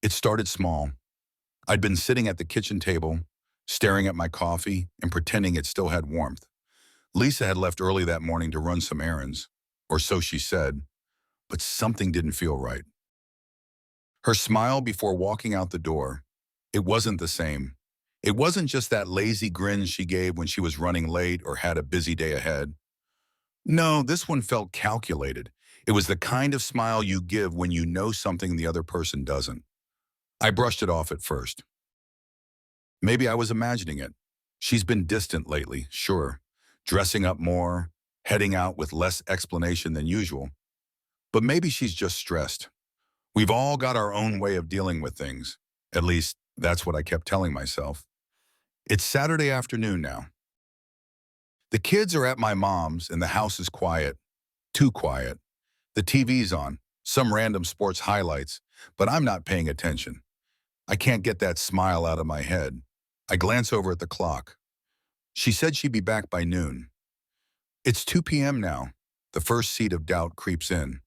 It started small. I'd been sitting at the kitchen table, staring at my coffee and pretending it still had warmth. Lisa had left early that morning to run some errands, or so she said, but something didn't feel right. Her smile before walking out the door, it wasn't the same. It wasn't just that lazy grin she gave when she was running late or had a busy day ahead. No, this one felt calculated. It was the kind of smile you give when you know something the other person doesn't. I brushed it off at first. Maybe I was imagining it. She's been distant lately, sure, dressing up more, heading out with less explanation than usual. But maybe she's just stressed. We've all got our own way of dealing with things. At least, that's what I kept telling myself. It's Saturday afternoon now. The kids are at my mom's and the house is quiet. Too quiet. The TV's on, some random sports highlights, but I'm not paying attention. I can't get that smile out of my head. I glance over at the clock. She said she'd be back by noon. It's 2 p.m. now. The first seed of doubt creeps in.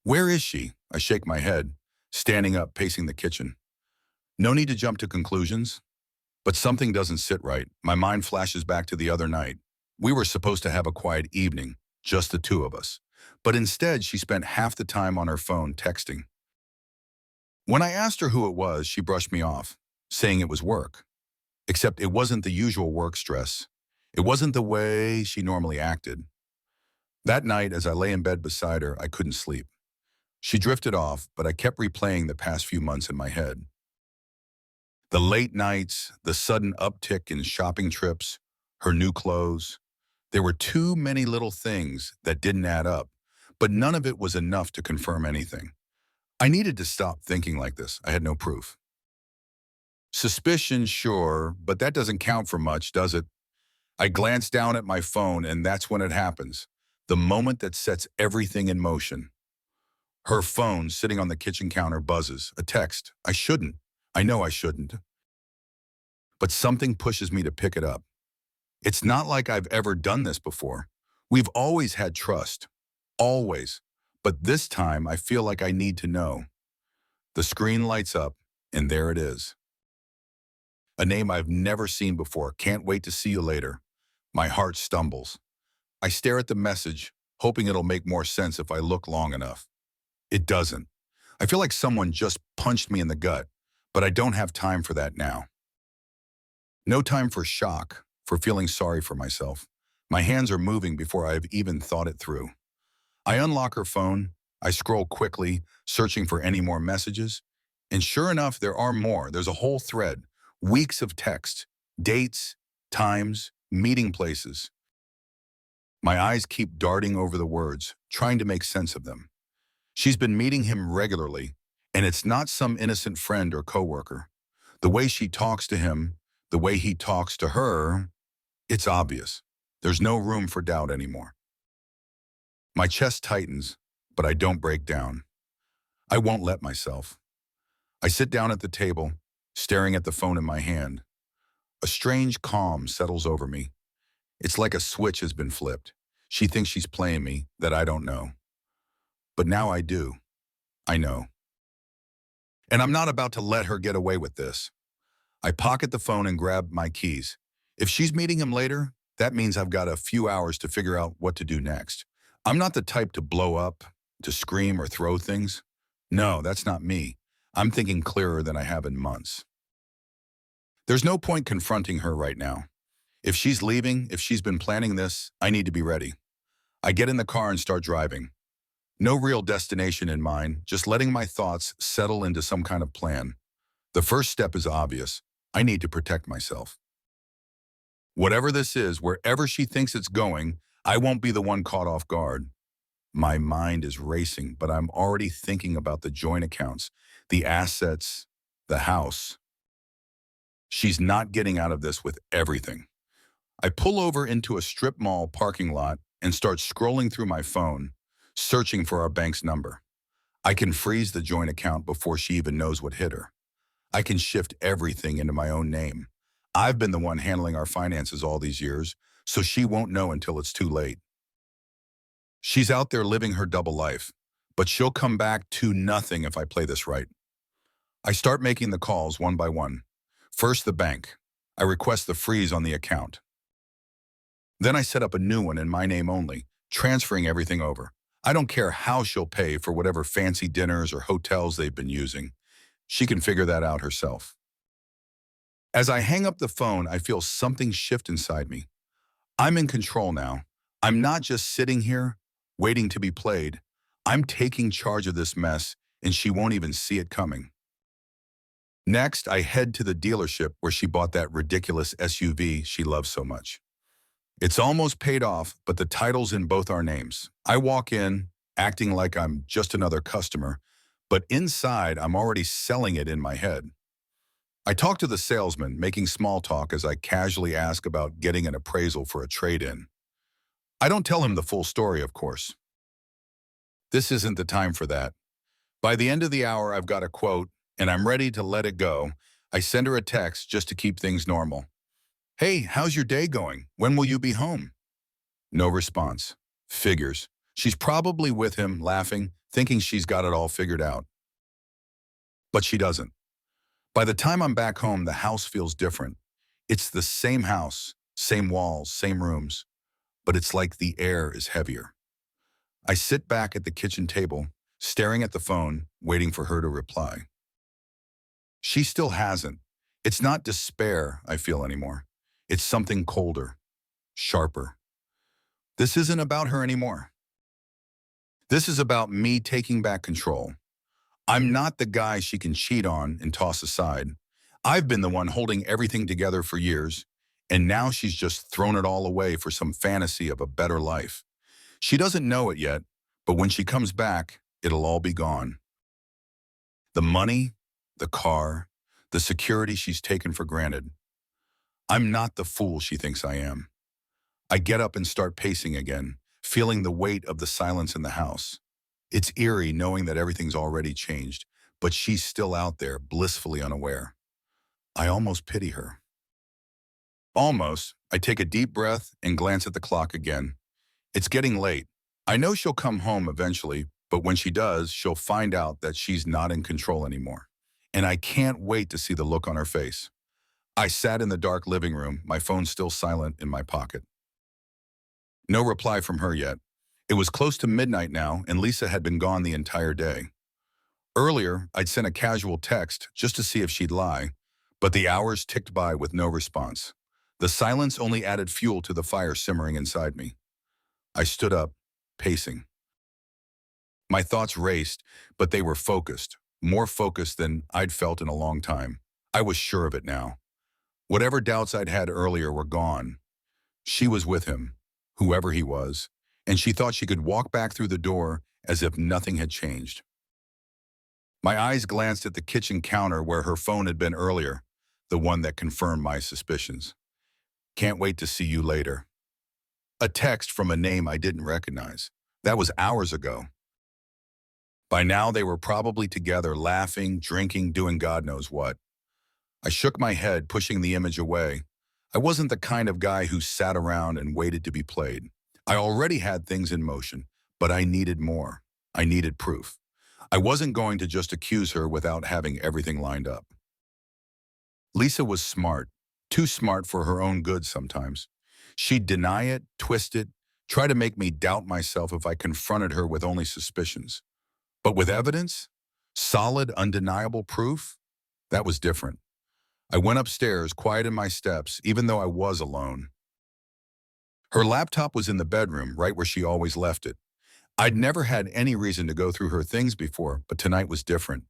Where is she? I shake my head, standing up, pacing the kitchen. No need to jump to conclusions, but something doesn't sit right. My mind flashes back to the other night. We were supposed to have a quiet evening, just the two of us. But instead, she spent half the time on her phone texting. When I asked her who it was, she brushed me off, saying it was work. Except it wasn't the usual work stress. It wasn't the way she normally acted. That night, as I lay in bed beside her, I couldn't sleep. She drifted off, but I kept replaying the past few months in my head. The late nights, the sudden uptick in shopping trips, her new clothes. There were too many little things that didn't add up, but none of it was enough to confirm anything. I needed to stop thinking like this. I had no proof. Suspicion, sure, but that doesn't count for much, does it? I glanced down at my phone, and that's when it happens. The moment that sets everything in motion. Her phone, sitting on the kitchen counter, buzzes. A text. I shouldn't. I know I shouldn't. But something pushes me to pick it up. It's not like I've ever done this before. We've always had trust. Always. But this time, I feel like I need to know. The screen lights up, and there it is. A name I've never seen before. Can't wait to see you later. My heart stumbles. I stare at the message, hoping it'll make more sense if I look long enough. It doesn't. I feel like someone just punched me in the gut, but I don't have time for that now. No time for shock, for feeling sorry for myself. My hands are moving before I've even thought it through. I unlock her phone. I scroll quickly, searching for any more messages. And sure enough, there are more. There's a whole thread. Weeks of text, dates, times, meeting places. My eyes keep darting over the words, trying to make sense of them. She's been meeting him regularly, and it's not some innocent friend or coworker. The way she talks to him, the way he talks to her, it's obvious. There's no room for doubt anymore. My chest tightens, but I don't break down. I won't let myself. I sit down at the table, staring at the phone in my hand. A strange calm settles over me. It's like a switch has been flipped. She thinks she's playing me, that I don't know. But now I do. I know. And I'm not about to let her get away with this. I pocket the phone and grab my keys. If she's meeting him later, that means I've got a few hours to figure out what to do next. I'm not the type to blow up, to scream or throw things. No, that's not me. I'm thinking clearer than I have in months. There's no point confronting her right now. If she's leaving, if she's been planning this, I need to be ready. I get in the car and start driving. No real destination in mind, just letting my thoughts settle into some kind of plan. The first step is obvious. I need to protect myself. Whatever this is, wherever she thinks it's going, I won't be the one caught off guard. My mind is racing, but I'm already thinking about the joint accounts, the assets, the house. She's not getting out of this with everything. I pull over into a strip mall parking lot and start scrolling through my phone, searching for our bank's number. I can freeze the joint account before she even knows what hit her. I can shift everything into my own name. I've been the one handling our finances all these years, so she won't know until it's too late. She's out there living her double life, but she'll come back to nothing if I play this right. I start making the calls one by one. First, the bank. I request the freeze on the account. Then I set up a new one in my name only, transferring everything over. I don't care how she'll pay for whatever fancy dinners or hotels they've been using. She can figure that out herself. As I hang up the phone, I feel something shift inside me. I'm in control now. I'm not just sitting here, waiting to be played. I'm taking charge of this mess, and she won't even see it coming. Next, I head to the dealership where she bought that ridiculous SUV she loves so much. It's almost paid off, but the title's in both our names. I walk in, acting like I'm just another customer, but inside, I'm already selling it in my head. I talk to the salesman, making small talk as I casually ask about getting an appraisal for a trade-in. I don't tell him the full story, of course. This isn't the time for that. By the end of the hour, I've got a quote, and I'm ready to let it go. I send her a text just to keep things normal. Hey, how's your day going? When will you be home? No response. Figures. She's probably with him, laughing, thinking she's got it all figured out. But she doesn't. By the time I'm back home, the house feels different. It's the same house, same walls, same rooms, but it's like the air is heavier. I sit back at the kitchen table, staring at the phone, waiting for her to reply. She still hasn't. It's not despair I feel anymore. It's something colder, sharper. This isn't about her anymore. This is about me taking back control. I'm not the guy she can cheat on and toss aside. I've been the one holding everything together for years, and now she's just thrown it all away for some fantasy of a better life. She doesn't know it yet, but when she comes back, it'll all be gone. The money, the car, the security she's taken for granted. I'm not the fool she thinks I am. I get up and start pacing again, feeling the weight of the silence in the house. It's eerie knowing that everything's already changed, but she's still out there, blissfully unaware. I almost pity her. Almost. I take a deep breath and glance at the clock again. It's getting late. I know she'll come home eventually, but when she does, she'll find out that she's not in control anymore. And I can't wait to see the look on her face. I sat in the dark living room, my phone still silent in my pocket. No reply from her yet. It was close to midnight now, and Lisa had been gone the entire day. Earlier, I'd sent a casual text just to see if she'd lie, but the hours ticked by with no response. The silence only added fuel to the fire simmering inside me. I stood up, pacing. My thoughts raced, but they were focused, more focused than I'd felt in a long time. I was sure of it now. Whatever doubts I'd had earlier were gone. She was with him, whoever he was, and she thought she could walk back through the door as if nothing had changed. My eyes glanced at the kitchen counter where her phone had been earlier, the one that confirmed my suspicions. Can't wait to see you later. A text from a name I didn't recognize. That was hours ago. By now, they were probably together, laughing, drinking, doing God knows what. I shook my head, pushing the image away. I wasn't the kind of guy who sat around and waited to be played. I already had things in motion, but I needed more. I needed proof. I wasn't going to just accuse her without having everything lined up. Lisa was smart, too smart for her own good sometimes. She'd deny it, twist it, try to make me doubt myself if I confronted her with only suspicions. But with evidence, solid, undeniable proof, that was different. I went upstairs, quiet in my steps, even though I was alone. Her laptop was in the bedroom, right where she always left it. I'd never had any reason to go through her things before, but tonight was different.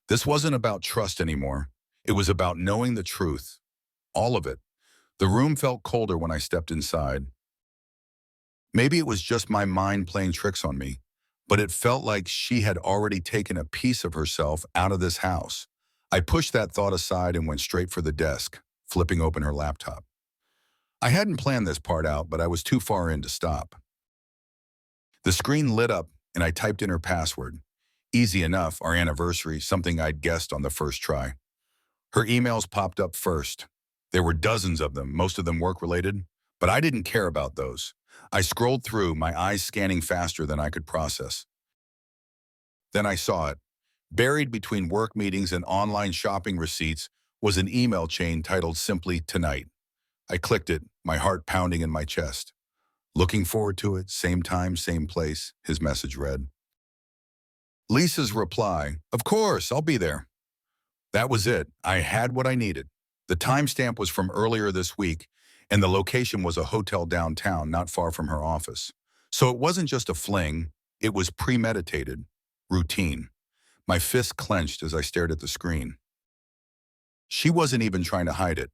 This wasn't about trust anymore. It was about knowing the truth. All of it. The room felt colder when I stepped inside. Maybe it was just my mind playing tricks on me, but it felt like she had already taken a piece of herself out of this house. I pushed that thought aside and went straight for the desk, flipping open her laptop. I hadn't planned this part out, but I was too far in to stop. The screen lit up, and I typed in her password. Easy enough, our anniversary, something I'd guessed on the first try. Her emails popped up first. There were dozens of them, most of them work-related, but I didn't care about those. I scrolled through, my eyes scanning faster than I could process. Then I saw it. Buried between work meetings and online shopping receipts was an email chain titled simply Tonight. I clicked it, my heart pounding in my chest. Looking forward to it, same time, same place, his message read. Lisa's reply, of course, I'll be there. That was it. I had what I needed. The timestamp was from earlier this week, and the location was a hotel downtown not far from her office. So it wasn't just a fling, it was premeditated, routine. My fist clenched as I stared at the screen. She wasn't even trying to hide it.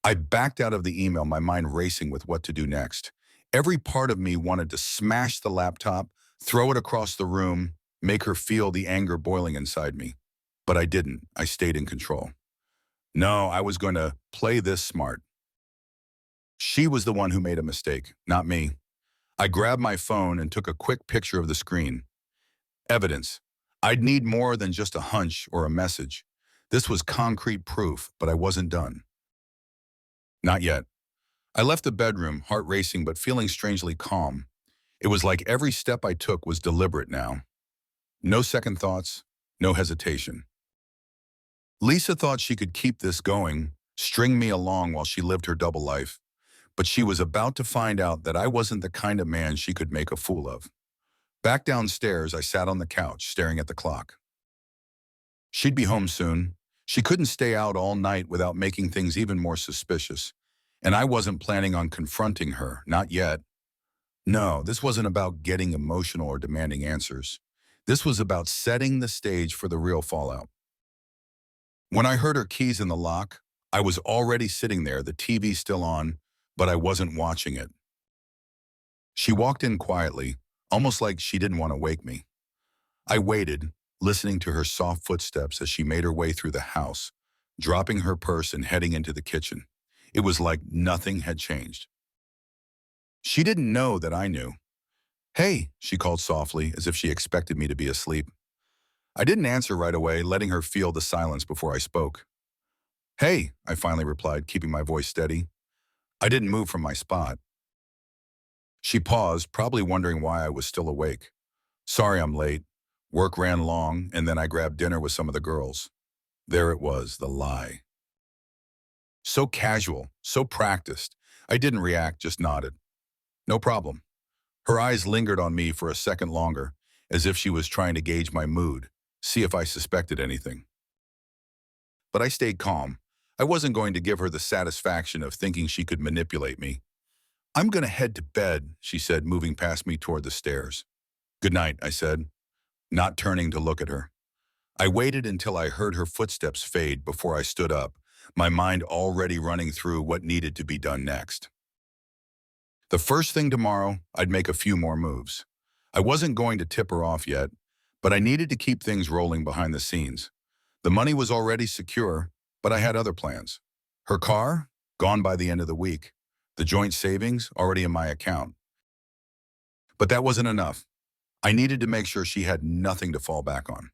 I backed out of the email, my mind racing with what to do next. Every part of me wanted to smash the laptop, throw it across the room, make her feel the anger boiling inside me. But I didn't. I stayed in control. No, I was going to play this smart. She was the one who made a mistake, not me. I grabbed my phone and took a quick picture of the screen. Evidence. I'd need more than just a hunch or a message. This was concrete proof, but I wasn't done. Not yet. I left the bedroom, heart racing but feeling strangely calm. It was like every step I took was deliberate now. No second thoughts, no hesitation. Lisa thought she could keep this going, string me along while she lived her double life. But she was about to find out that I wasn't the kind of man she could make a fool of. Back downstairs, I sat on the couch, staring at the clock. She'd be home soon. She couldn't stay out all night without making things even more suspicious. And I wasn't planning on confronting her, not yet. No, this wasn't about getting emotional or demanding answers. This was about setting the stage for the real fallout. When I heard her keys in the lock, I was already sitting there, the TV still on, but I wasn't watching it. She walked in quietly, almost like she didn't want to wake me. I waited, listening to her soft footsteps as she made her way through the house, dropping her purse and heading into the kitchen. It was like nothing had changed. She didn't know that I knew. "Hey," she called softly, as if she expected me to be asleep. I didn't answer right away, letting her feel the silence before I spoke. "Hey," I finally replied, keeping my voice steady. I didn't move from my spot. She paused, probably wondering why I was still awake. "Sorry I'm late. Work ran long, and then I grabbed dinner with some of the girls." There it was, the lie. So casual, so practiced. I didn't react, just nodded. "No problem." Her eyes lingered on me for a second longer, as if she was trying to gauge my mood, see if I suspected anything. But I stayed calm. I wasn't going to give her the satisfaction of thinking she could manipulate me. "I'm going to head to bed," she said, moving past me toward the stairs. "Good night," I said, not turning to look at her. I waited until I heard her footsteps fade before I stood up, my mind already running through what needed to be done next. The first thing tomorrow, I'd make a few more moves. I wasn't going to tip her off yet, but I needed to keep things rolling behind the scenes. The money was already secure, but I had other plans. Her car? Gone by the end of the week. The joint savings? Already in my account. But that wasn't enough. I needed to make sure she had nothing to fall back on.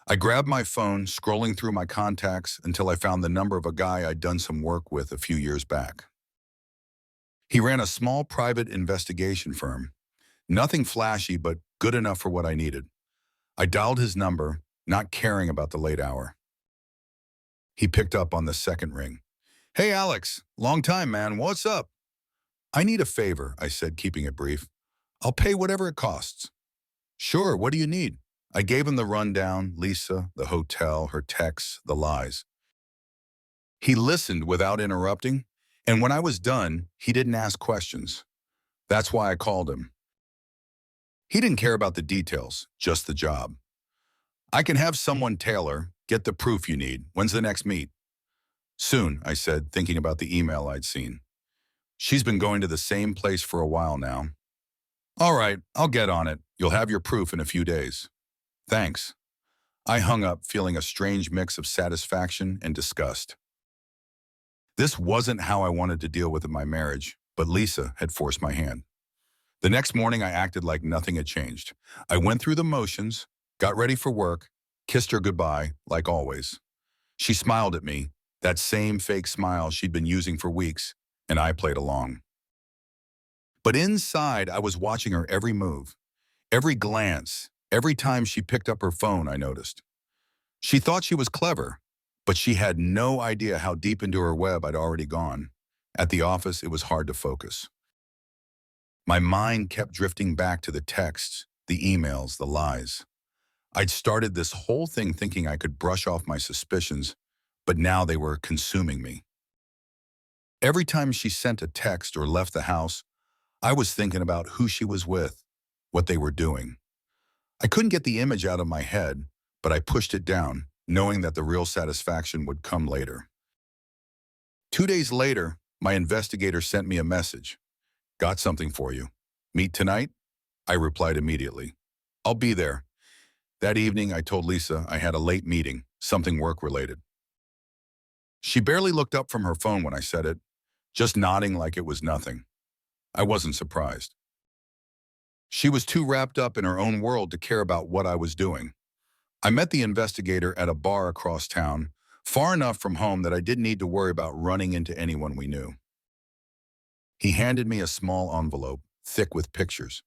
I grabbed my phone, scrolling through my contacts until I found the number of a guy I'd done some work with a few years back. He ran a small private investigation firm. Nothing flashy, but good enough for what I needed. I dialed his number, not caring about the late hour. He picked up on the second ring. "Hey, Alex. Long time, man. What's up?" "I need a favor," I said, keeping it brief. "I'll pay whatever it costs." "Sure, what do you need?" I gave him the rundown, Lisa, the hotel, her texts, the lies. He listened without interrupting, and when I was done, he didn't ask questions. That's why I called him. He didn't care about the details, just the job. "I can have someone tailor, get the proof you need. When's the next meet?" "Soon," I said, thinking about the email I'd seen. "She's been going to the same place for a while now." "All right, I'll get on it. You'll have your proof in a few days." "Thanks." I hung up, feeling a strange mix of satisfaction and disgust. This wasn't how I wanted to deal with my marriage, but Lisa had forced my hand. The next morning, I acted like nothing had changed. I went through the motions, got ready for work, kissed her goodbye, like always. She smiled at me, that same fake smile she'd been using for weeks, and I played along. But inside, I was watching her every move, every glance, every time she picked up her phone, I noticed. She thought she was clever, but she had no idea how deep into her web I'd already gone. At the office, it was hard to focus. My mind kept drifting back to the texts, the emails, the lies. I'd started this whole thing thinking I could brush off my suspicions, but now they were consuming me. Every time she sent a text or left the house, I was thinking about who she was with, what they were doing. I couldn't get the image out of my head, but I pushed it down, knowing that the real satisfaction would come later. 2 days later, my investigator sent me a message. Got something for you. Meet tonight? I replied immediately. I'll be there. That evening, I told Lisa I had a late meeting, something work-related. She barely looked up from her phone when I said it, just nodding like it was nothing. I wasn't surprised. She was too wrapped up in her own world to care about what I was doing. I met the investigator at a bar across town, far enough from home that I didn't need to worry about running into anyone we knew. He handed me a small envelope, thick with pictures.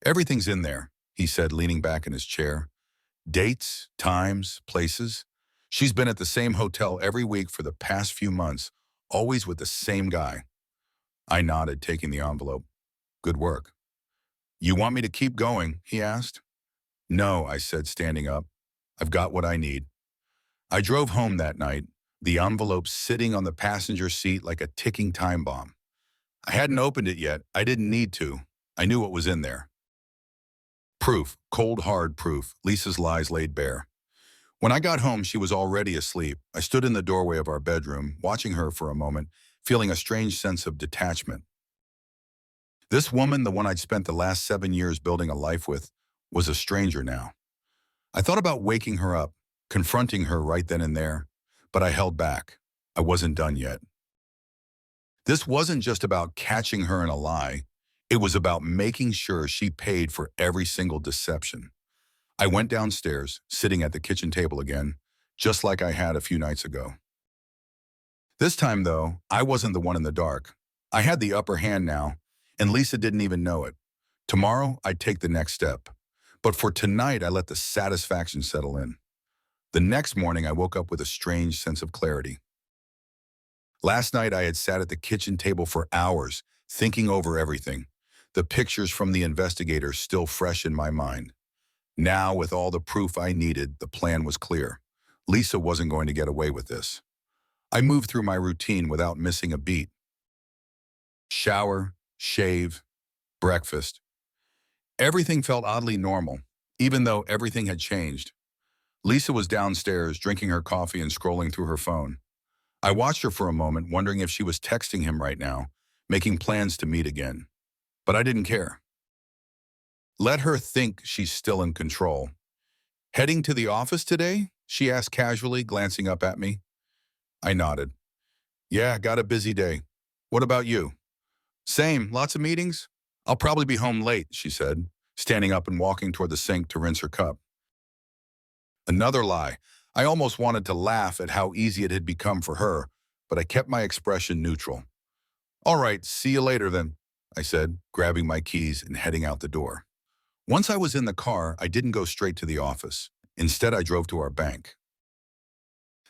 Everything's in there, he said, leaning back in his chair. Dates, times, places. She's been at the same hotel every week for the past few months, always with the same guy. I nodded, taking the envelope. Good work. You want me to keep going? He asked. No, I said, standing up. I've got what I need. I drove home that night, the envelope sitting on the passenger seat like a ticking time bomb. I hadn't opened it yet. I didn't need to. I knew what was in there. Proof, cold, hard proof, Lisa's lies laid bare. When I got home, she was already asleep. I stood in the doorway of our bedroom, watching her for a moment, feeling a strange sense of detachment. This woman, the one I'd spent the last 7 years building a life with, was a stranger now. I thought about waking her up, confronting her right then and there, but I held back. I wasn't done yet. This wasn't just about catching her in a lie. It was about making sure she paid for every single deception. I went downstairs, sitting at the kitchen table again, just like I had a few nights ago. This time, though, I wasn't the one in the dark. I had the upper hand now, and Lisa didn't even know it. Tomorrow, I'd take the next step. But for tonight, I let the satisfaction settle in. The next morning, I woke up with a strange sense of clarity. Last night, I had sat at the kitchen table for hours, thinking over everything. The pictures from the investigators still fresh in my mind. Now, with all the proof I needed, the plan was clear. Lisa wasn't going to get away with this. I moved through my routine without missing a beat. Shower, shave, breakfast. Everything felt oddly normal, even though everything had changed. Lisa was downstairs, drinking her coffee and scrolling through her phone. I watched her for a moment, wondering if she was texting him right now, making plans to meet again. But I didn't care. Let her think she's still in control. Heading to the office today? She asked casually, glancing up at me. I nodded. Yeah, got a busy day. What about you? Same, lots of meetings? I'll probably be home late, she said, standing up and walking toward the sink to rinse her cup. Another lie. I almost wanted to laugh at how easy it had become for her, but I kept my expression neutral. All right, see you later then, I said, grabbing my keys and heading out the door. Once I was in the car, I didn't go straight to the office. Instead, I drove to our bank.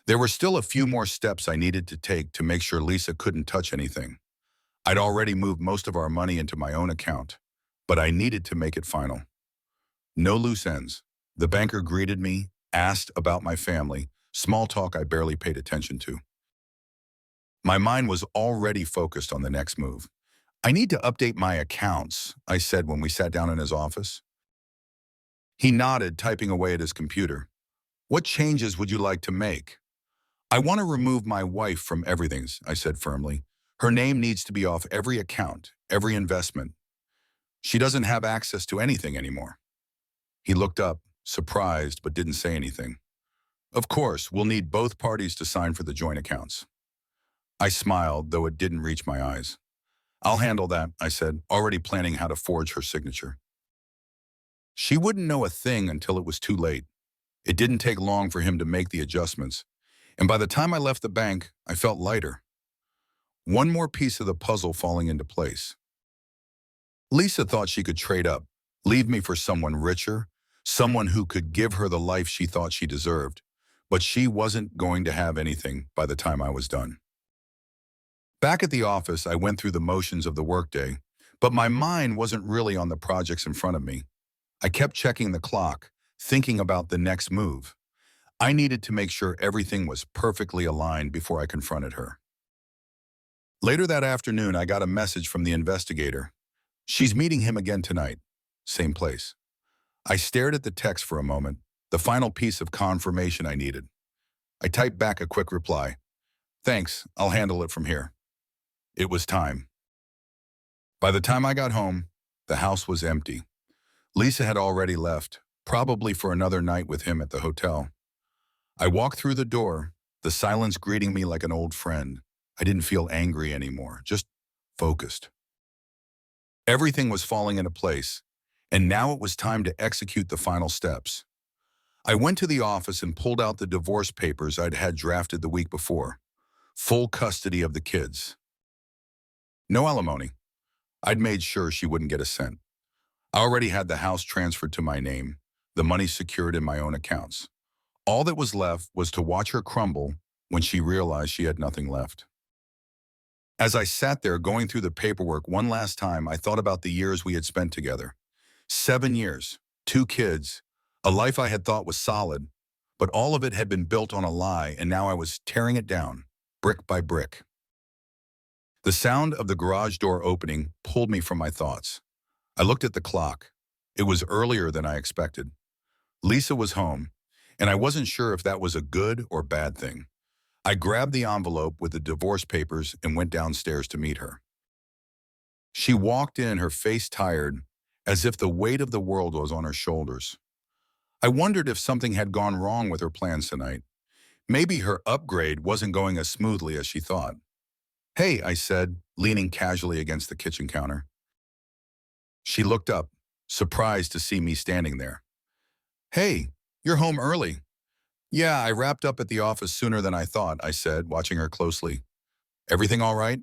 There were still a few more steps I needed to take to make sure Lisa couldn't touch anything. I'd already moved most of our money into my own account, but I needed to make it final. No loose ends. The banker greeted me, asked about my family, small talk I barely paid attention to. My mind was already focused on the next move. I need to update my accounts, I said when we sat down in his office. He nodded, typing away at his computer. What changes would you like to make? I want to remove my wife from everything, I said firmly. Her name needs to be off every account, every investment. She doesn't have access to anything anymore. He looked up, surprised, but didn't say anything. Of course, we'll need both parties to sign for the joint accounts. I smiled, though it didn't reach my eyes. I'll handle that, I said, already planning how to forge her signature. She wouldn't know a thing until it was too late. It didn't take long for him to make the adjustments, and by the time I left the bank, I felt lighter. One more piece of the puzzle falling into place. Lisa thought she could trade up, leave me for someone richer, someone who could give her the life she thought she deserved. but she wasn't going to have anything by the time I was done. Back at the office, I went through the motions of the workday, but my mind wasn't really on the projects in front of me. I kept checking the clock, thinking about the next move. I needed to make sure everything was perfectly aligned before I confronted her. Later that afternoon, I got a message from the investigator. She's meeting him again tonight. Same place. I stared at the text for a moment, the final piece of confirmation I needed. I typed back a quick reply. Thanks, I'll handle it from here. It was time. By the time I got home, the house was empty. Lisa had already left, probably for another night with him at the hotel. I walked through the door, the silence greeting me like an old friend. I didn't feel angry anymore, just focused. Everything was falling into place, and now it was time to execute the final steps. I went to the office and pulled out the divorce papers I'd had drafted the week before. Full custody of the kids. No alimony. I'd made sure she wouldn't get a cent. I already had the house transferred to my name, the money secured in my own accounts. All that was left was to watch her crumble when she realized she had nothing left. As I sat there going through the paperwork one last time, I thought about the years we had spent together. 7 years, 2 kids, a life I had thought was solid, but all of it had been built on a lie, and now I was tearing it down, brick by brick. The sound of the garage door opening pulled me from my thoughts. I looked at the clock. It was earlier than I expected. Lisa was home, and I wasn't sure if that was a good or bad thing. I grabbed the envelope with the divorce papers and went downstairs to meet her. She walked in, her face tired, as if the weight of the world was on her shoulders. I wondered if something had gone wrong with her plans tonight. Maybe her upgrade wasn't going as smoothly as she thought. "Hey," I said, leaning casually against the kitchen counter. She looked up, surprised to see me standing there. "Hey, you're home early." "Yeah, I wrapped up at the office sooner than I thought," I said, watching her closely. "Everything all right?"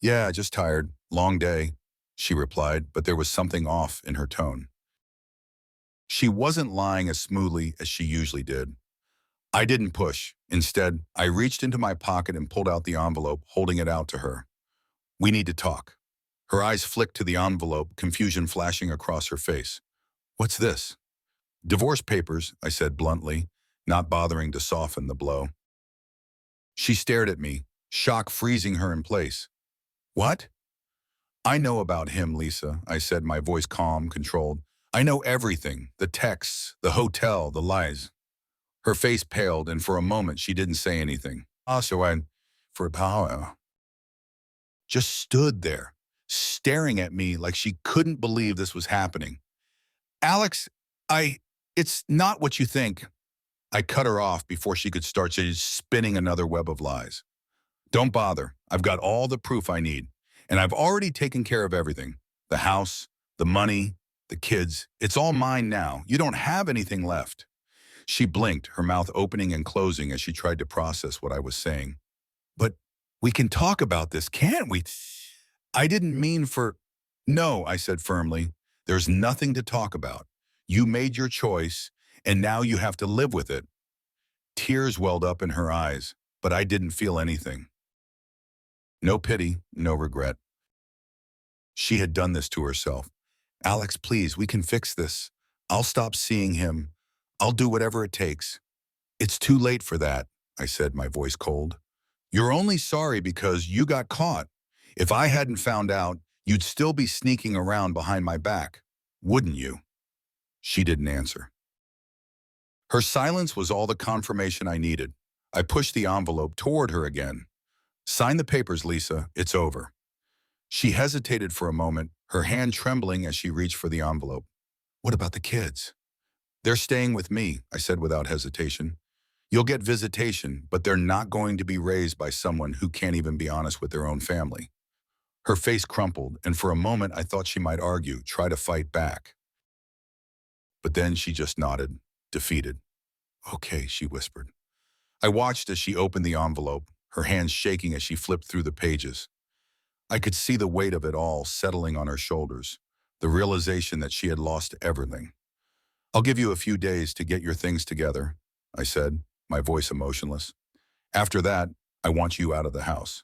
"Yeah, just tired. Long day," she replied, but there was something off in her tone. She wasn't lying as smoothly as she usually did. I didn't push. Instead, I reached into my pocket and pulled out the envelope, holding it out to her. "We need to talk." Her eyes flicked to the envelope, confusion flashing across her face. "What's this?" "Divorce papers," I said bluntly, not bothering to soften the blow. She stared at me, shock freezing her in place. "What?" "I know about him, Lisa," I said, my voice calm, controlled. "I know everything, the texts, the hotel, the lies." Her face paled, and for a moment she didn't say anything. Also, for a power, just stood there, staring at me like she couldn't believe this was happening. "Alex, it's not what you think." I cut her off before she could start spinning another web of lies. "Don't bother. I've got all the proof I need, and I've already taken care of everything. The house, the money, the kids. It's all mine now. You don't have anything left." She blinked, her mouth opening and closing as she tried to process what I was saying. "But we can talk about this, can't we?" "I didn't mean for—" "No," I said firmly. "There's nothing to talk about. You made your choice, and now you have to live with it." Tears welled up in her eyes, but I didn't feel anything. No pity, no regret. She had done this to herself. "Alex, please, we can fix this. I'll stop seeing him. I'll do whatever it takes." "It's too late for that," I said, my voice cold. "You're only sorry because you got caught. If I hadn't found out, you'd still be sneaking around behind my back, wouldn't you?" She didn't answer. Her silence was all the confirmation I needed. I pushed the envelope toward her again. "Sign the papers, Lisa. It's over." She hesitated for a moment, her hand trembling as she reached for the envelope. "What about the kids?" "They're staying with me," I said without hesitation. "You'll get visitation, but they're not going to be raised by someone who can't even be honest with their own family." Her face crumpled, and for a moment I thought she might argue, try to fight back. But then she just nodded, defeated. "Okay," she whispered. I watched as she opened the envelope, her hands shaking as she flipped through the pages. I could see the weight of it all settling on her shoulders, the realization that she had lost everything. "I'll give you a few days to get your things together," I said. my voice emotionless. After that, I want you out of the house.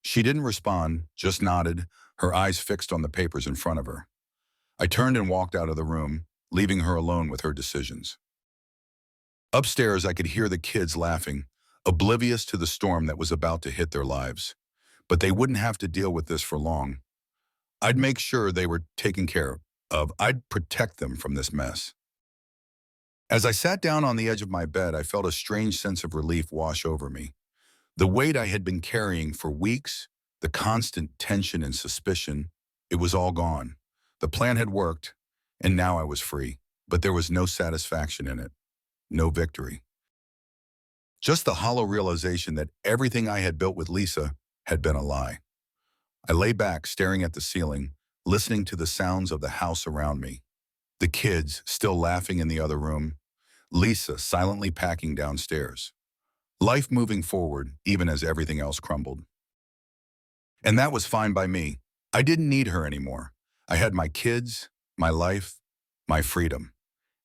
She didn't respond, just nodded, her eyes fixed on the papers in front of her. I turned and walked out of the room, leaving her alone with her decisions. Upstairs, I could hear the kids laughing, oblivious to the storm that was about to hit their lives. But they wouldn't have to deal with this for long. I'd make sure they were taken care of. I'd protect them from this mess. As I sat down on the edge of my bed, I felt a strange sense of relief wash over me. The weight I had been carrying for weeks, the constant tension and suspicion, it was all gone. The plan had worked, and now I was free. But there was no satisfaction in it, no victory. Just the hollow realization that everything I had built with Lisa had been a lie. I lay back, staring at the ceiling, listening to the sounds of the house around me. The kids still laughing in the other room, Lisa silently packing downstairs. Life moving forward, even as everything else crumbled. And that was fine by me. I didn't need her anymore. I had my kids, my life, my freedom.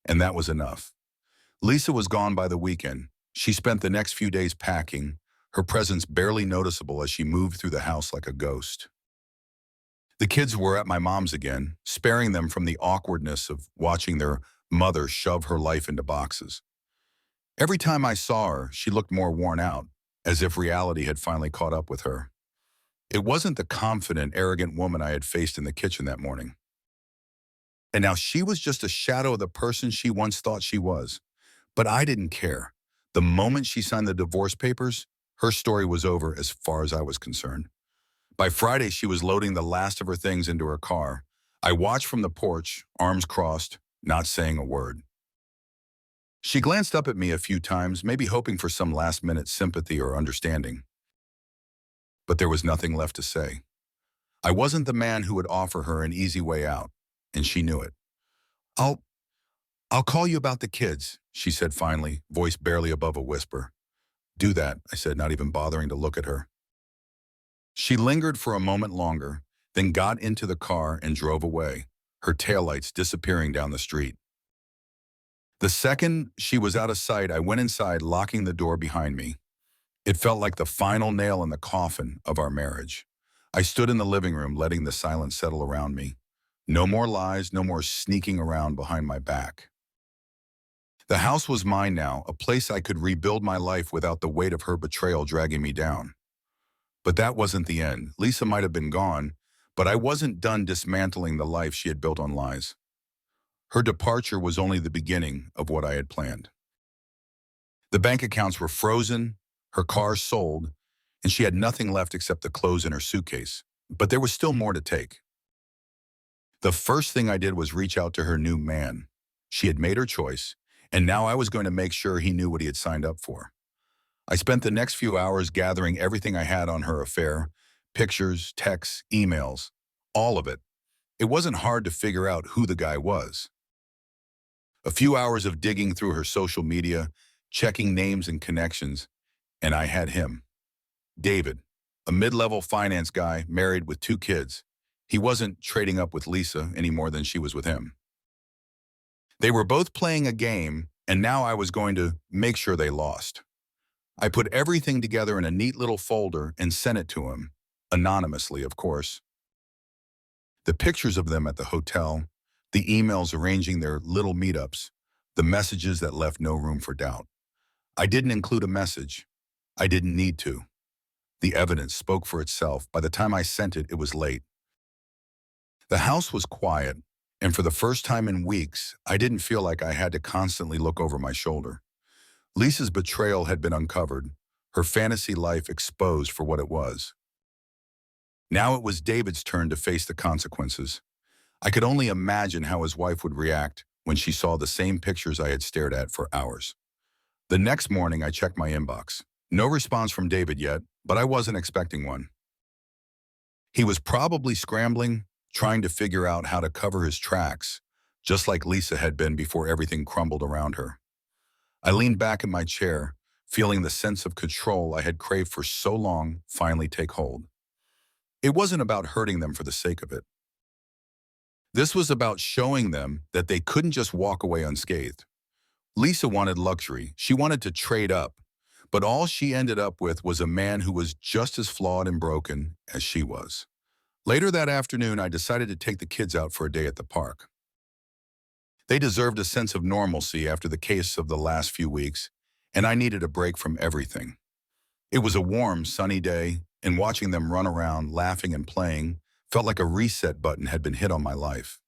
And that was enough. Lisa was gone by the weekend. She spent the next few days packing, her presence barely noticeable as she moved through the house like a ghost. The kids were at my mom's again, sparing them from the awkwardness of watching their mother shove her life into boxes. Every time I saw her, she looked more worn out, as if reality had finally caught up with her. It wasn't the confident, arrogant woman I had faced in the kitchen that morning. And now she was just a shadow of the person she once thought she was. But I didn't care. The moment she signed the divorce papers, her story was over as far as I was concerned. By Friday, she was loading the last of her things into her car. I watched from the porch, arms crossed, not saying a word. She glanced up at me a few times, maybe hoping for some last-minute sympathy or understanding. But there was nothing left to say. I wasn't the man who would offer her an easy way out, and she knew it. I'll call you about the kids, she said finally, voice barely above a whisper. Do that, I said, not even bothering to look at her. She lingered for a moment longer, then got into the car and drove away, her taillights disappearing down the street. The second she was out of sight, I went inside, locking the door behind me. It felt like the final nail in the coffin of our marriage. I stood in the living room, letting the silence settle around me. No more lies, no more sneaking around behind my back. The house was mine now, a place I could rebuild my life without the weight of her betrayal dragging me down. But that wasn't the end. Lisa might have been gone, but I wasn't done dismantling the life she had built on lies. Her departure was only the beginning of what I had planned. The bank accounts were frozen, her car sold, and she had nothing left except the clothes in her suitcase. But there was still more to take. The first thing I did was reach out to her new man. She had made her choice, and now I was going to make sure he knew what he had signed up for. I spent the next few hours gathering everything I had on her affair, pictures, texts, emails, all of it. It wasn't hard to figure out who the guy was. A few hours of digging through her social media, checking names and connections, and I had him. David, a mid-level finance guy, married with 2 kids. He wasn't trading up with Lisa any more than she was with him. They were both playing a game, and now I was going to make sure they lost. I put everything together in a neat little folder and sent it to him, anonymously, of course. The pictures of them at the hotel, the emails arranging their little meetups, the messages that left no room for doubt. I didn't include a message. I didn't need to. The evidence spoke for itself. By the time I sent it, it was late. The house was quiet, and for the first time in weeks, I didn't feel like I had to constantly look over my shoulder. Lisa's betrayal had been uncovered, her fantasy life exposed for what it was. Now it was David's turn to face the consequences. I could only imagine how his wife would react when she saw the same pictures I had stared at for hours. The next morning, I checked my inbox. No response from David yet, but I wasn't expecting one. He was probably scrambling, trying to figure out how to cover his tracks, just like Lisa had been before everything crumbled around her. I leaned back in my chair, feeling the sense of control I had craved for so long finally take hold. It wasn't about hurting them for the sake of it. This was about showing them that they couldn't just walk away unscathed. Lisa wanted luxury. She wanted to trade up. But all she ended up with was a man who was just as flawed and broken as she was. Later that afternoon, I decided to take the kids out for a day at the park. They deserved a sense of normalcy after the case of the last few weeks, and I needed a break from everything. It was a warm, sunny day, and watching them run around, laughing and playing, felt like a reset button had been hit on my life.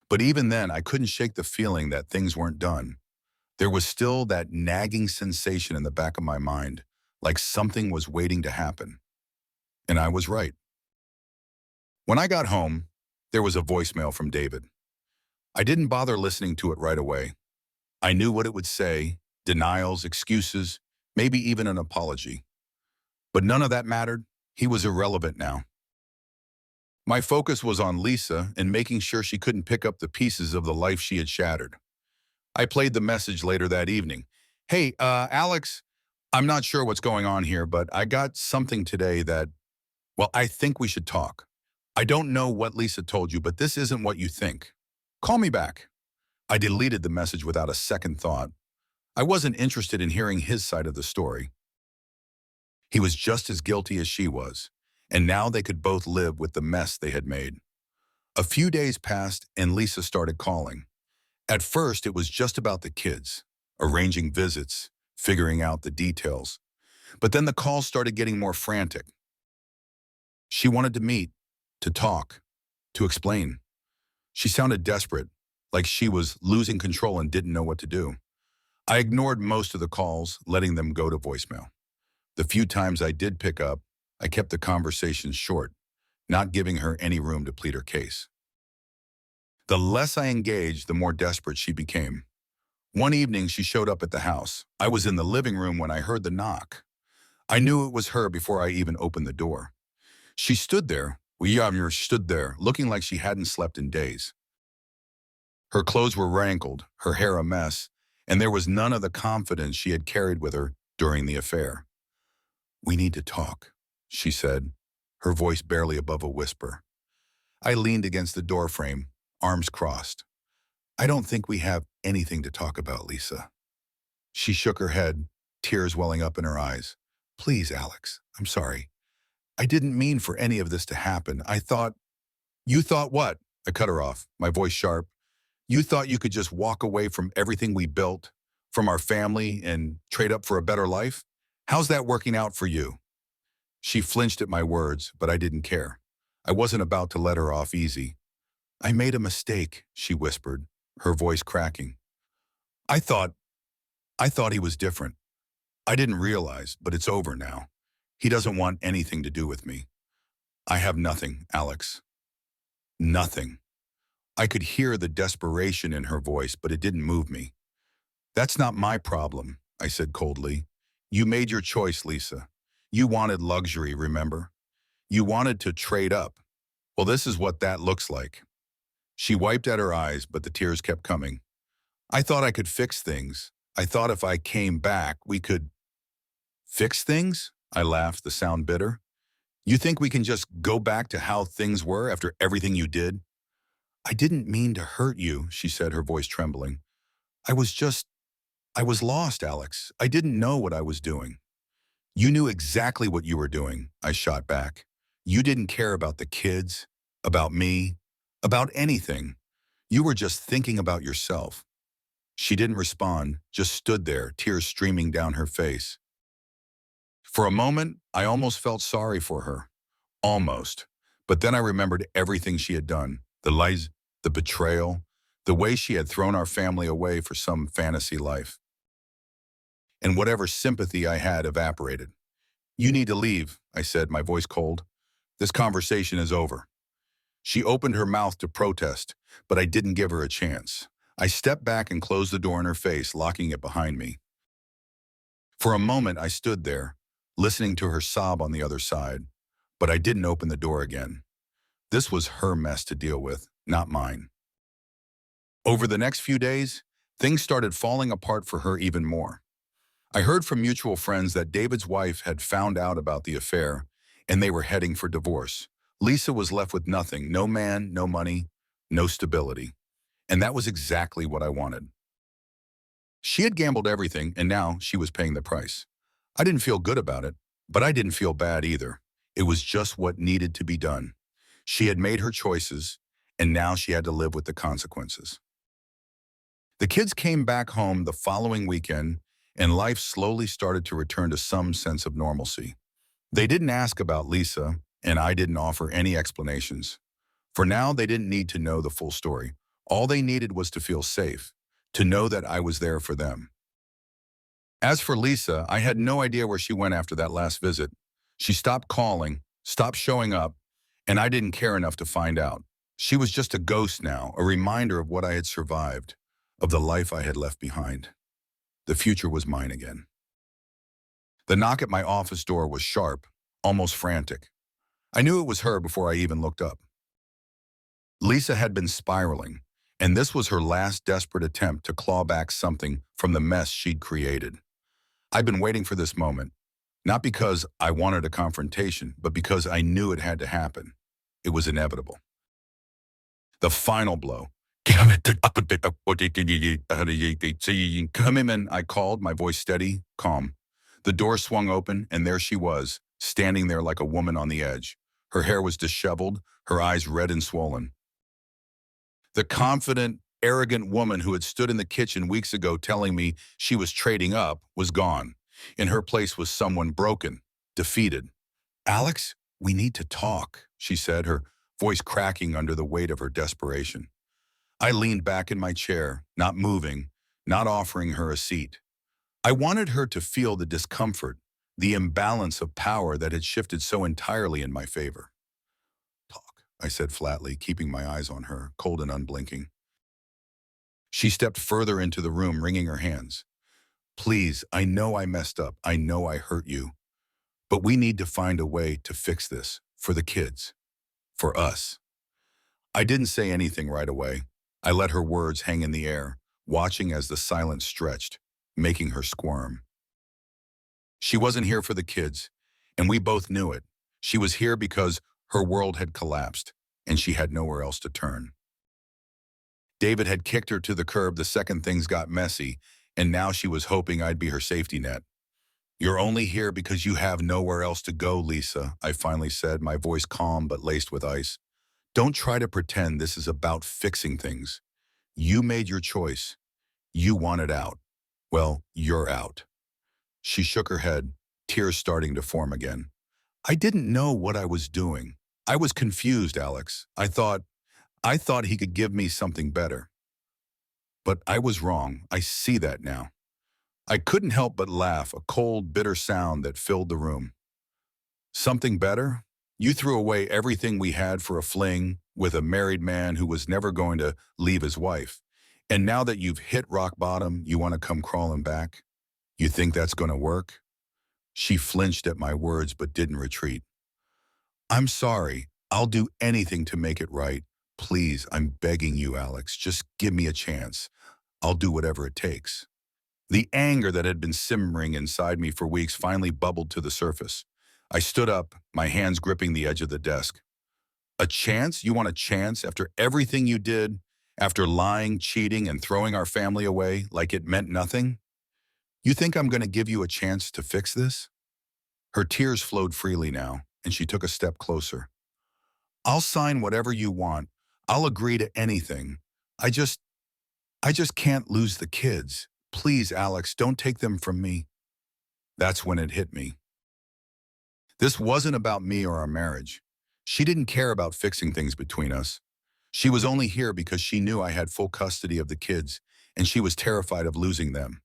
But even then, I couldn't shake the feeling that things weren't done. There was still that nagging sensation in the back of my mind, like something was waiting to happen. And I was right. When I got home, there was a voicemail from David. I didn't bother listening to it right away. I knew what it would say: denials, excuses, maybe even an apology. But none of that mattered. He was irrelevant now. My focus was on Lisa and making sure she couldn't pick up the pieces of the life she had shattered. I played the message later that evening. Hey, Alex, I'm not sure what's going on here, but I got something today that, well, I think we should talk. I don't know what Lisa told you, but this isn't what you think. Call me back. I deleted the message without a second thought. I wasn't interested in hearing his side of the story. He was just as guilty as she was, and now they could both live with the mess they had made. A few days passed and Lisa started calling. At first, it was just about the kids, arranging visits, figuring out the details. But then the calls started getting more frantic. She wanted to meet, to talk, to explain. She sounded desperate, like she was losing control and didn't know what to do. I ignored most of the calls, letting them go to voicemail. The few times I did pick up, I kept the conversation short, not giving her any room to plead her case. The less I engaged, the more desperate she became. One evening, she showed up at the house. I was in the living room when I heard the knock. I knew it was her before I even opened the door. She stood there, looking like she hadn't slept in days. Her clothes were wrinkled, her hair a mess, and there was none of the confidence she had carried with her during the affair. "We need to talk," she said, her voice barely above a whisper. I leaned against the doorframe, arms crossed. "I don't think we have anything to talk about, Lisa." She shook her head, tears welling up in her eyes. "Please, Alex, I'm sorry. I didn't mean for any of this to happen. I thought—" "You thought what?" I cut her off, my voice sharp. "You thought you could just walk away from everything we built, from our family, and trade up for a better life? How's that working out for you?" She flinched at my words, but I didn't care. I wasn't about to let her off easy. "I made a mistake," she whispered, her voice cracking. I thought he was different. I didn't realize, but it's over now. He doesn't want anything to do with me. I have nothing, Alex. Nothing. I could hear the desperation in her voice, but it didn't move me. "That's not my problem," I said coldly. "You made your choice, Lisa. You wanted luxury, remember? You wanted to trade up. Well, this is what that looks like." She wiped at her eyes, but the tears kept coming. "I thought I could fix things. I thought if I came back, we could—" "Fix things?" I laughed, the sound bitter. "You think we can just go back to how things were after everything you did?" "I didn't mean to hurt you," she said, her voice trembling. I was lost, Alex. I didn't know what I was doing." "You knew exactly what you were doing," I shot back. "You didn't care about the kids, about me, about anything. You were just thinking about yourself." She didn't respond, just stood there, tears streaming down her face. For a moment, I almost felt sorry for her. Almost. But then I remembered everything she had done. The lies, the betrayal, the way she had thrown our family away for some fantasy life. And whatever sympathy I had evaporated. "You need to leave," I said, my voice cold. "This conversation is over." She opened her mouth to protest, but I didn't give her a chance. I stepped back and closed the door in her face, locking it behind me. For a moment, I stood there, listening to her sob on the other side, but I didn't open the door again. This was her mess to deal with, not mine. Over the next few days, things started falling apart for her even more. I heard from mutual friends that David's wife had found out about the affair, and they were heading for divorce. Lisa was left with nothing, no man, no money, no stability. And that was exactly what I wanted. She had gambled everything, and now she was paying the price. I didn't feel good about it, but I didn't feel bad either. It was just what needed to be done. She had made her choices, and now she had to live with the consequences. The kids came back home the following weekend, and life slowly started to return to some sense of normalcy. They didn't ask about Lisa, and I didn't offer any explanations. For now, they didn't need to know the full story. All they needed was to feel safe, to know that I was there for them. As for Lisa, I had no idea where she went after that last visit. She stopped calling, stopped showing up, and I didn't care enough to find out. She was just a ghost now, a reminder of what I had survived, of the life I had left behind. The future was mine again. The knock at my office door was sharp, almost frantic. I knew it was her before I even looked up. Lisa had been spiraling, and this was her last desperate attempt to claw back something from the mess she'd created. I'd been waiting for this moment, not because I wanted a confrontation, but because I knew it had to happen. It was inevitable. The final blow. Come in, I called, my voice steady, calm. The door swung open, and there she was, standing there like a woman on the edge. Her hair was disheveled, her eyes red and swollen. The confident, arrogant woman who had stood in the kitchen weeks ago telling me she was trading up was gone. In her place was someone broken, defeated. "Alex, we need to talk," she said, her voice cracking under the weight of her desperation. I leaned back in my chair, not moving, not offering her a seat. I wanted her to feel the discomfort, the imbalance of power that had shifted so entirely in my favor. "Talk," I said flatly, keeping my eyes on her, cold and unblinking. She stepped further into the room, wringing her hands. "Please, I know I messed up. I know I hurt you. But we need to find a way to fix this, for the kids, for us." I didn't say anything right away. I let her words hang in the air, watching as the silence stretched, making her squirm. She wasn't here for the kids, and we both knew it. She was here because her world had collapsed, and she had nowhere else to turn. David had kicked her to the curb the second things got messy, and now she was hoping I'd be her safety net. "You're only here because you have nowhere else to go, Lisa," I finally said, my voice calm but laced with ice. "Don't try to pretend this is about fixing things. You made your choice. You wanted out. Well, you're out." She shook her head, tears starting to form again. "I didn't know what I was doing. I was confused, Alex. I thought he could give me something better. But I was wrong. I see that now." I couldn't help but laugh, a cold, bitter sound that filled the room. "Something better? You threw away everything we had for a fling with a married man who was never going to leave his wife. And now that you've hit rock bottom, you want to come crawling back? You think that's going to work?" She flinched at my words but didn't retreat. "I'm sorry. I'll do anything to make it right. Please, I'm begging you, Alex. Just give me a chance. I'll do whatever it takes." The anger that had been simmering inside me for weeks finally bubbled to the surface. I stood up, my hands gripping the edge of the desk. "A chance? You want a chance after everything you did? After lying, cheating, and throwing our family away like it meant nothing? You think I'm going to give you a chance to fix this?" Her tears flowed freely now, and she took a step closer. "I'll sign whatever you want. I'll agree to anything. I just can't lose the kids. Please, Alex, don't take them from me." That's when it hit me. This wasn't about me or our marriage. She didn't care about fixing things between us. She was only here because she knew I had full custody of the kids, and she was terrified of losing them.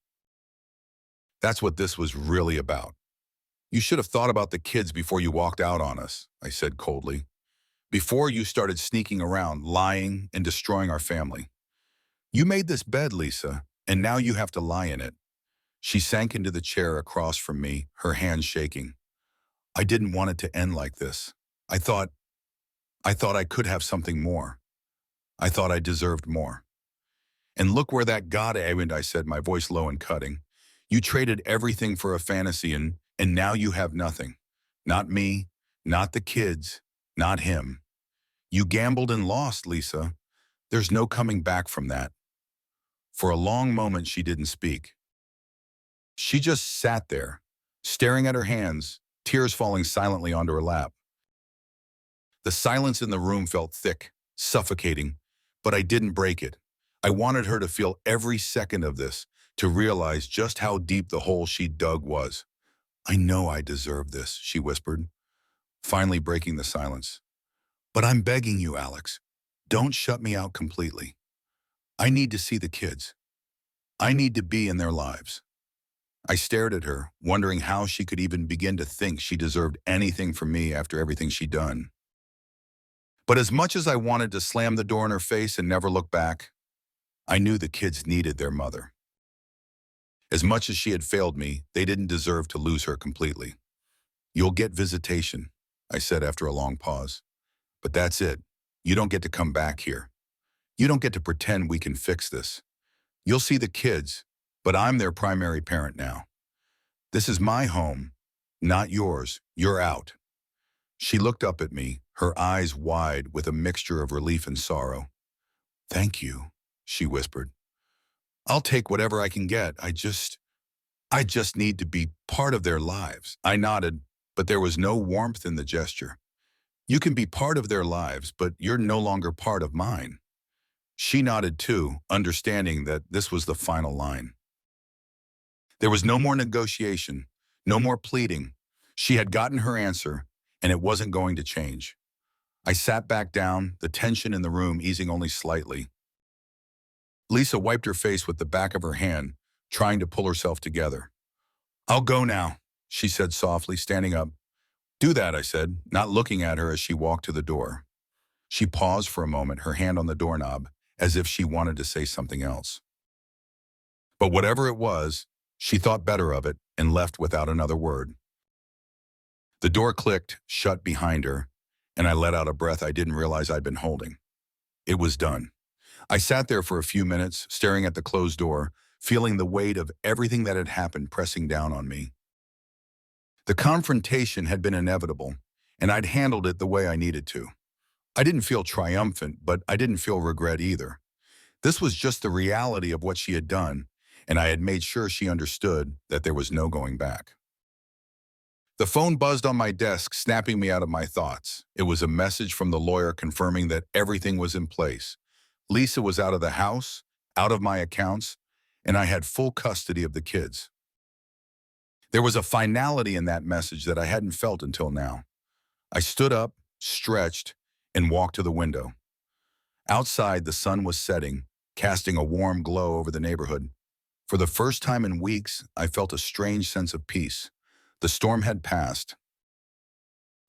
That's what this was really about. "You should have thought about the kids before you walked out on us," I said coldly. "Before you started sneaking around, lying, and destroying our family. You made this bed, Lisa, and now you have to lie in it." She sank into the chair across from me, her hands shaking. "I didn't want it to end like this. I thought I could have something more. I thought I deserved more. And look where that got Aaron," I said, my voice low and cutting. "You traded everything for a fantasy, and now you have nothing. Not me, not the kids, not him. You gambled and lost, Lisa. There's no coming back from that." For a long moment, she didn't speak. She just sat there, staring at her hands, tears falling silently onto her lap. The silence in the room felt thick, suffocating, but I didn't break it. I wanted her to feel every second of this, to realize just how deep the hole she dug was. "I know I deserve this," she whispered, finally breaking the silence. "But I'm begging you, Alex, don't shut me out completely. I need to see the kids. I need to be in their lives." I stared at her, wondering how she could even begin to think she deserved anything from me after everything she'd done. But as much as I wanted to slam the door in her face and never look back, I knew the kids needed their mother. As much as she had failed me, they didn't deserve to lose her completely. "You'll get visitation," I said after a long pause. "But that's it. You don't get to come back here. You don't get to pretend we can fix this. You'll see the kids, but I'm their primary parent now. This is my home, not yours. You're out." She looked up at me, her eyes wide with a mixture of relief and sorrow. "Thank you," she whispered. "I'll take whatever I can get. I just need to be part of their lives." I nodded, but there was no warmth in the gesture. "You can be part of their lives, but you're no longer part of mine." She nodded too, understanding that this was the final line. There was no more negotiation, no more pleading. She had gotten her answer, and it wasn't going to change. I sat back down, the tension in the room easing only slightly. Lisa wiped her face with the back of her hand, trying to pull herself together. "I'll go now," she said softly, standing up. "Do that," I said, not looking at her as she walked to the door. She paused for a moment, her hand on the doorknob, as if she wanted to say something else. But whatever it was, she thought better of it and left without another word. The door clicked shut behind her, and I let out a breath I didn't realize I'd been holding. It was done. I sat there for a few minutes, staring at the closed door, feeling the weight of everything that had happened pressing down on me. The confrontation had been inevitable, and I'd handled it the way I needed to. I didn't feel triumphant, but I didn't feel regret either. This was just the reality of what she had done, and I had made sure she understood that there was no going back. The phone buzzed on my desk, snapping me out of my thoughts. It was a message from the lawyer confirming that everything was in place. Lisa was out of the house, out of my accounts, and I had full custody of the kids. There was a finality in that message that I hadn't felt until now. I stood up, stretched, and walked to the window. Outside, the sun was setting, casting a warm glow over the neighborhood. For the first time in weeks, I felt a strange sense of peace. The storm had passed.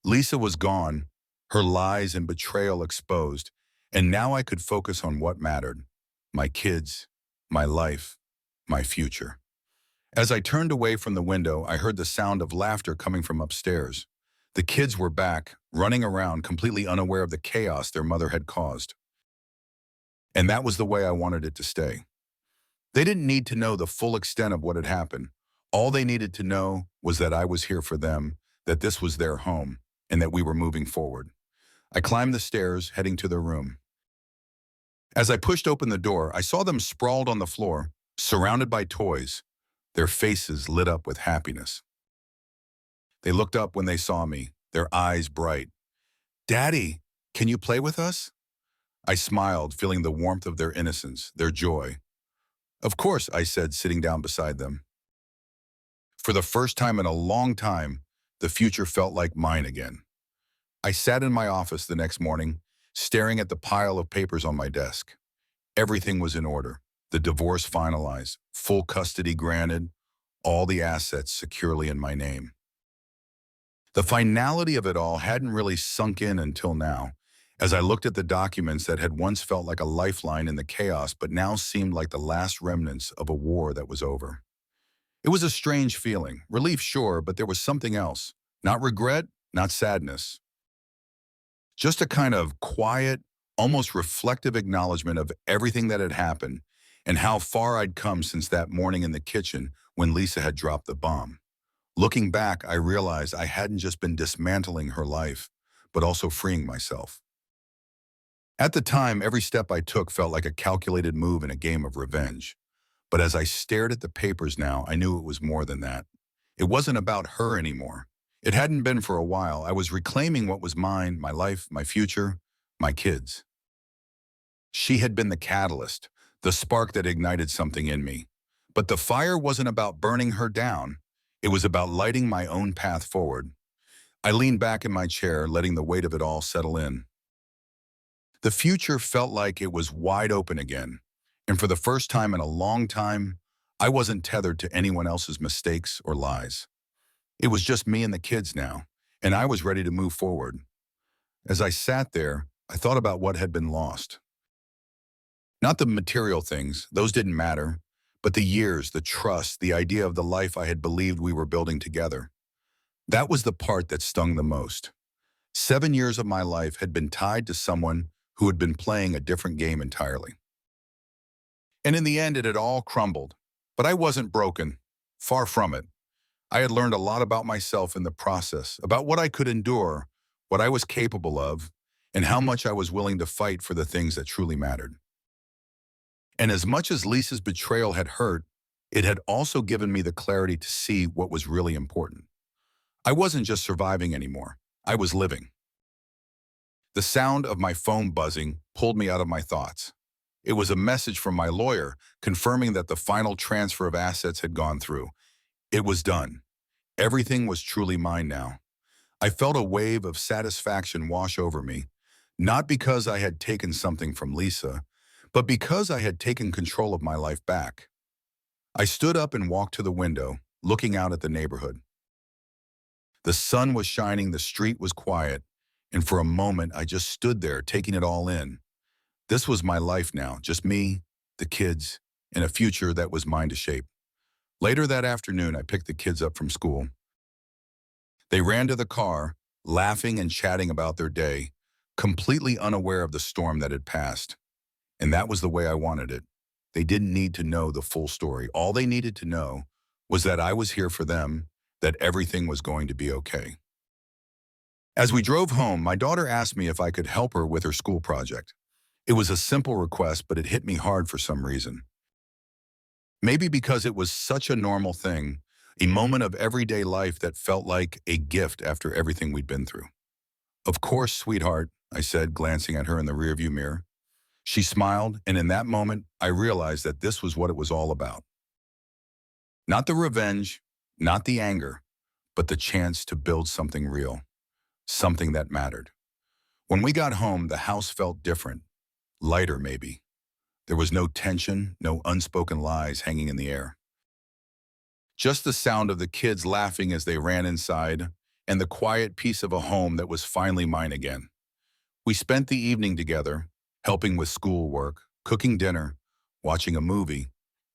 Lisa was gone, her lies and betrayal exposed, and now I could focus on what mattered: my kids, my life, my future. As I turned away from the window, I heard the sound of laughter coming from upstairs. The kids were back, running around, completely unaware of the chaos their mother had caused. And that was the way I wanted it to stay. They didn't need to know the full extent of what had happened. All they needed to know was that I was here for them, that this was their home, and that we were moving forward. I climbed the stairs, heading to their room. As I pushed open the door, I saw them sprawled on the floor, surrounded by toys, their faces lit up with happiness. They looked up when they saw me, their eyes bright. "Daddy, can you play with us?" I smiled, feeling the warmth of their innocence, their joy. "Of course," I said, sitting down beside them. For the first time in a long time, the future felt like mine again. I sat in my office the next morning, staring at the pile of papers on my desk. Everything was in order. The divorce finalized, full custody granted, all the assets securely in my name. The finality of it all hadn't really sunk in until now, as I looked at the documents that had once felt like a lifeline in the chaos but now seemed like the last remnants of a war that was over. It was a strange feeling, relief sure, but there was something else. Not regret, not sadness. Just a kind of quiet, almost reflective acknowledgement of everything that had happened and how far I'd come since that morning in the kitchen when Lisa had dropped the bomb. Looking back, I realized I hadn't just been dismantling her life, but also freeing myself. At the time, every step I took felt like a calculated move in a game of revenge. But as I stared at the papers now, I knew it was more than that. It wasn't about her anymore. It hadn't been for a while. I was reclaiming what was mine, my life, my future, my kids. She had been the catalyst, the spark that ignited something in me. But the fire wasn't about burning her down. It was about lighting my own path forward. I leaned back in my chair, letting the weight of it all settle in. The future felt like it was wide open again. And for the first time in a long time, I wasn't tethered to anyone else's mistakes or lies. It was just me and the kids now, and I was ready to move forward. As I sat there, I thought about what had been lost. Not the material things, those didn't matter, but the years, the trust, the idea of the life I had believed we were building together. That was the part that stung the most. 7 years of my life had been tied to someone who had been playing a different game entirely. And in the end, it had all crumbled. But I wasn't broken. Far from it. I had learned a lot about myself in the process, about what I could endure, what I was capable of, and how much I was willing to fight for the things that truly mattered. And as much as Lisa's betrayal had hurt, it had also given me the clarity to see what was really important. I wasn't just surviving anymore. I was living. The sound of my phone buzzing pulled me out of my thoughts. It was a message from my lawyer confirming that the final transfer of assets had gone through. It was done. Everything was truly mine now. I felt a wave of satisfaction wash over me, not because I had taken something from Lisa, but because I had taken control of my life back. I stood up and walked to the window, looking out at the neighborhood. The sun was shining, the street was quiet, and for a moment I just stood there taking it all in. This was my life now, just me, the kids, and a future that was mine to shape. Later that afternoon, I picked the kids up from school. They ran to the car, laughing and chatting about their day, completely unaware of the storm that had passed. And that was the way I wanted it. They didn't need to know the full story. All they needed to know was that I was here for them, that everything was going to be okay. As we drove home, my daughter asked me if I could help her with her school project. It was a simple request, but it hit me hard for some reason. Maybe because it was such a normal thing, a moment of everyday life that felt like a gift after everything we'd been through. "Of course, sweetheart," I said, glancing at her in the rearview mirror. She smiled, and in that moment, I realized that this was what it was all about. Not the revenge, not the anger, but the chance to build something real, something that mattered. When we got home, the house felt different, lighter maybe. There was no tension, no unspoken lies hanging in the air. Just the sound of the kids laughing as they ran inside, and the quiet peace of a home that was finally mine again. We spent the evening together, helping with schoolwork, cooking dinner, watching a movie.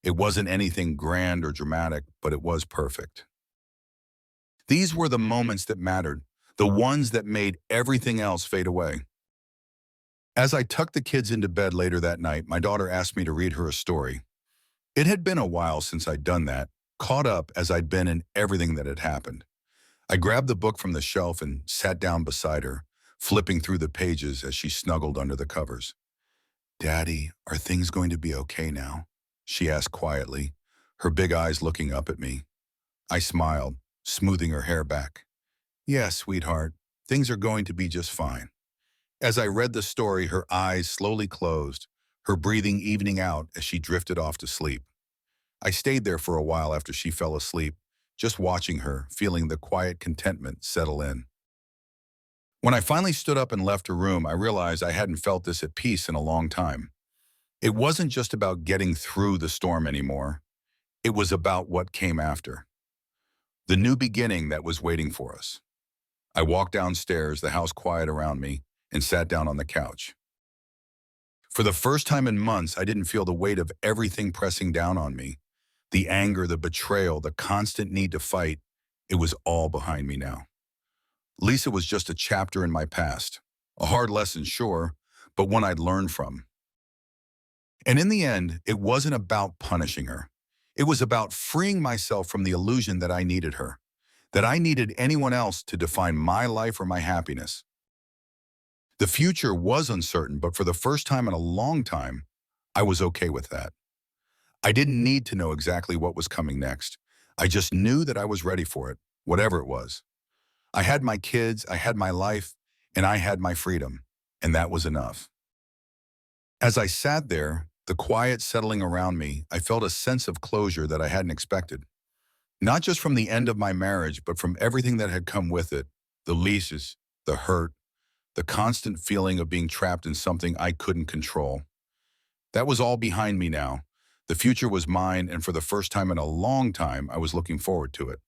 It wasn't anything grand or dramatic, but it was perfect. These were the moments that mattered, the ones that made everything else fade away. As I tucked the kids into bed later that night, my daughter asked me to read her a story. It had been a while since I'd done that, caught up as I'd been in everything that had happened. I grabbed the book from the shelf and sat down beside her, flipping through the pages as she snuggled under the covers. "Daddy, are things going to be okay now?" she asked quietly, her big eyes looking up at me. I smiled, smoothing her hair back. "Yes, sweetheart, things are going to be just fine." As I read the story, her eyes slowly closed, her breathing evening out as she drifted off to sleep. I stayed there for a while after she fell asleep, just watching her, feeling the quiet contentment settle in. When I finally stood up and left her room, I realized I hadn't felt this at peace in a long time. It wasn't just about getting through the storm anymore. It was about what came after. The new beginning that was waiting for us. I walked downstairs, the house quiet around me, and sat down on the couch. For the first time in months, I didn't feel the weight of everything pressing down on me. The anger, the betrayal, the constant need to fight, it was all behind me now. Lisa was just a chapter in my past. A hard lesson, sure, but one I'd learned from. And in the end, it wasn't about punishing her. It was about freeing myself from the illusion that I needed her, that I needed anyone else to define my life or my happiness. The future was uncertain, but for the first time in a long time, I was okay with that. I didn't need to know exactly what was coming next. I just knew that I was ready for it, whatever it was. I had my kids, I had my life, and I had my freedom, and that was enough. As I sat there, the quiet settling around me, I felt a sense of closure that I hadn't expected. Not just from the end of my marriage, but from everything that had come with it, the leases, the hurt, the constant feeling of being trapped in something I couldn't control. That was all behind me now. The future was mine, and for the first time in a long time, I was looking forward to it.